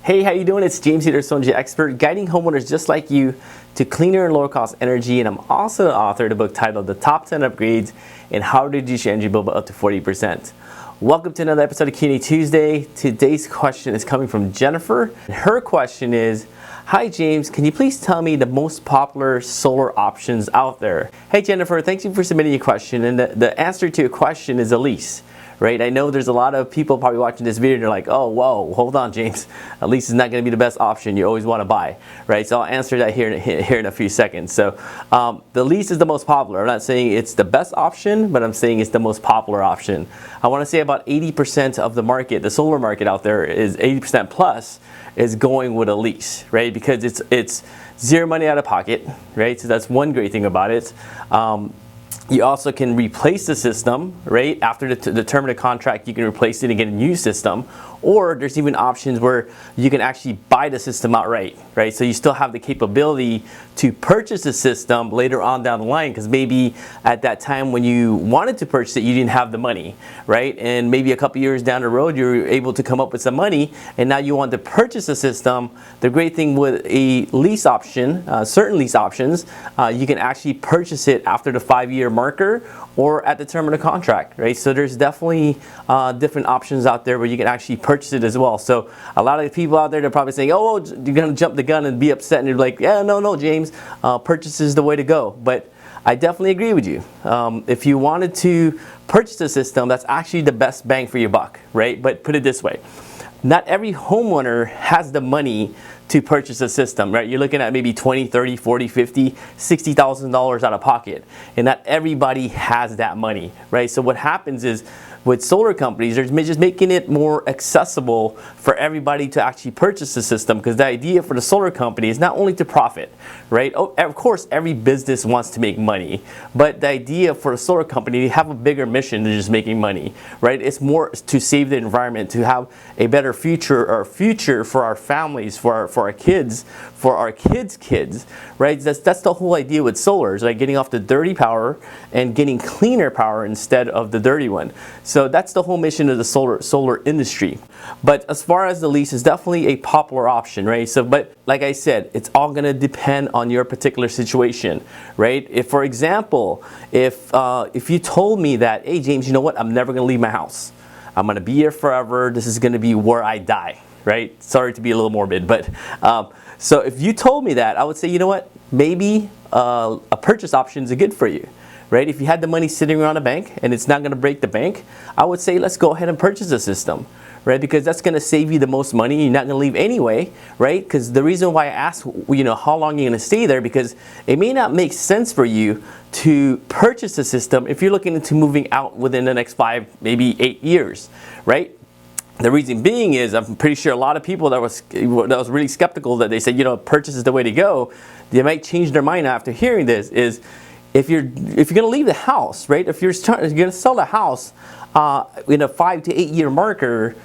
Hey, how you doing? It's James here, Sonja Expert, guiding homeowners just like you to cleaner and lower cost energy. And I'm also the author of the book titled The Top 10 Upgrades and How to Reduce Your Energy Bill by Up to 40%. Welcome to another episode of Q&A Tuesday. Today's question is coming from Jennifer. Her question is, hi James, can you please tell me the most popular solar options out there? Hey Jennifer, thank you for submitting your question. And the answer to your question is a lease. Right? I know there's a lot of people probably watching this video and they're like, oh, whoa, hold on, James. A lease is not going to be the best option you always want to buy, right? So I'll answer that here in a few seconds. So the lease is the most popular. I'm not saying it's the best option, but I'm saying it's the most popular option. I want to say about 80% of the market, the solar market out there is 80% plus is going with a lease, right? Because it's zero money out of pocket, right? So that's one great thing about it. You also can replace the system, right? After the term of the contract, you can replace it and get a new system. Or there's even options where you can actually buy the system outright, right? So you still have the capability to purchase the system later on down the line, because maybe at that time when you wanted to purchase it, you didn't have the money, right? And maybe a couple years down the road, you're able to come up with some money, and now you want to purchase a system. The great thing with a lease option, certain lease options, you can actually purchase it after the 5-year marker or at the term of the contract, right? So there's definitely different options out there where you can actually purchase it as well. So a lot of the people out there, they're probably saying, oh, you're gonna jump the gun and be upset, and you're like, yeah, no, James, purchase is the way to go. But I definitely agree with you. If you wanted to purchase a system, that's actually the best bang for your buck, right? But put it this way, not every homeowner has the money to purchase a system, right? You're looking at maybe $20, $30, $40, $50, $60,000 out of pocket. And not everybody has that money, right? So what happens is with solar companies, they're just making it more accessible for everybody to actually purchase the system, because the idea for the solar company is not only to profit, right? Oh, of course, every business wants to make money, but the idea for a solar company, they have a bigger mission than just making money, right? It's more to save the environment, to have a better future, or future for our families, for our kids, for our kids' kids, right? That's the whole idea with solar, is like getting off the dirty power and getting cleaner power instead of the dirty one. So that's the whole mission of the solar industry. But as far as the lease, is definitely a popular option, right? So, but like I said, it's all going to depend on your particular situation, right? If, for example, if you told me that, hey James, you know what? I'm never going to leave my house. I'm going to be here forever. This is going to be where I die, right? Sorry to be a little morbid, but so if you told me that, I would say, you know what? Maybe a purchase option is good for you. Right? If you had the money sitting around a bank and it's not going to break the bank, I would say let's go ahead and purchase a system, right? Because that's going to save you the most money. You're not going to leave anyway, right? Because the reason why I asked, how long you're going to stay there, because it may not make sense for you to purchase a system if you're looking into moving out within the next 5, maybe 8 years, right? The reason being is, I'm pretty sure a lot of people that was really skeptical, that they said, purchase is the way to go, they might change their mind after hearing this, is if you're going to leave the house, right? If you're going to sell the house in a 5 to 8 year marker,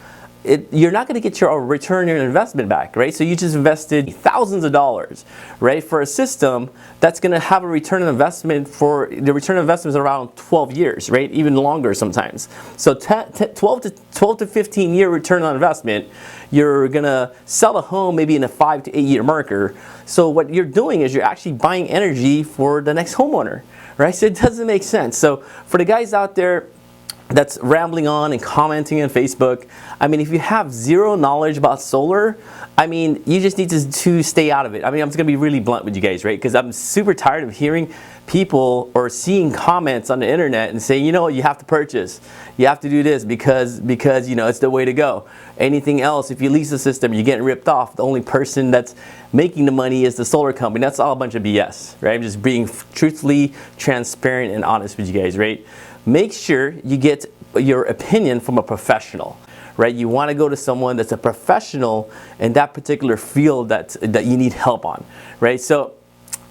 you're not going to get your return on your investment back, right? So you just invested thousands of dollars, right, for a system that's going to have a return on investment. For the return on investment is around 12 years, right? Even longer sometimes. So 12 to 15 year return on investment. You're going to sell a home maybe in a 5 to 8 year marker. So what you're doing is you're actually buying energy for the next homeowner, right? So it doesn't make sense. So for the guys out there that's rambling on and commenting on Facebook, I mean, if you have zero knowledge about solar, I mean, you just need to stay out of it. I mean, I'm just going to be really blunt with you guys, right? Because I'm super tired of hearing people or seeing comments on the internet and saying, you have to purchase. You have to do this because it's the way to go. Anything else, if you lease a system, you're getting ripped off. The only person that's making the money is the solar company. That's all a bunch of BS, right? I'm just being truthfully transparent and honest with you guys, right? Make sure you get your opinion from a professional, right? You want to go to someone that's a professional in that particular field that you need help on, right? So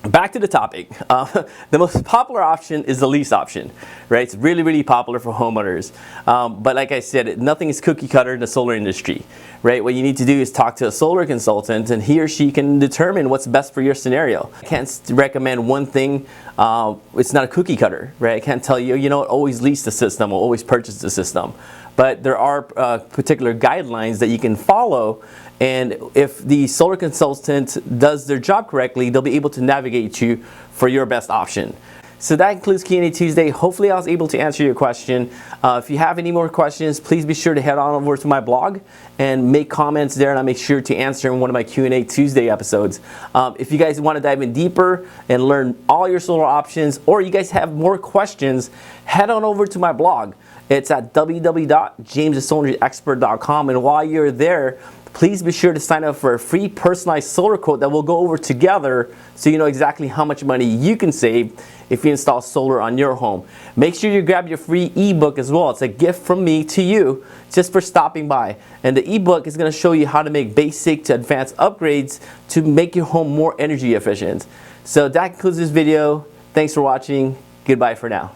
back to the topic. The most popular option is the lease option, right? It's really, really popular for homeowners. But like I said, nothing is cookie cutter in the solar industry, right? What you need to do is talk to a solar consultant, and he or she can determine what's best for your scenario. I can't recommend one thing. It's not a cookie cutter, right? I can't tell you, always lease the system or always purchase the system. but there are particular guidelines that you can follow, and if the solar consultant does their job correctly, they'll be able to navigate you for your best option. So that concludes Q&A Tuesday. Hopefully I was able to answer your question. If you have any more questions, please be sure to head on over to my blog and make comments there, and I'll make sure to answer in one of my Q&A Tuesday episodes. If you guys want to dive in deeper and learn all your solar options, or you guys have more questions, head on over to my blog. It's at www.jamesthesolarexpert.com, and while you're there, please be sure to sign up for a free personalized solar quote that we'll go over together so you know exactly how much money you can save if you install solar on your home. Make sure you grab your free ebook as well. It's a gift from me to you just for stopping by. And the ebook is going to show you how to make basic to advanced upgrades to make your home more energy efficient. So that concludes this video. Thanks for watching. Goodbye for now.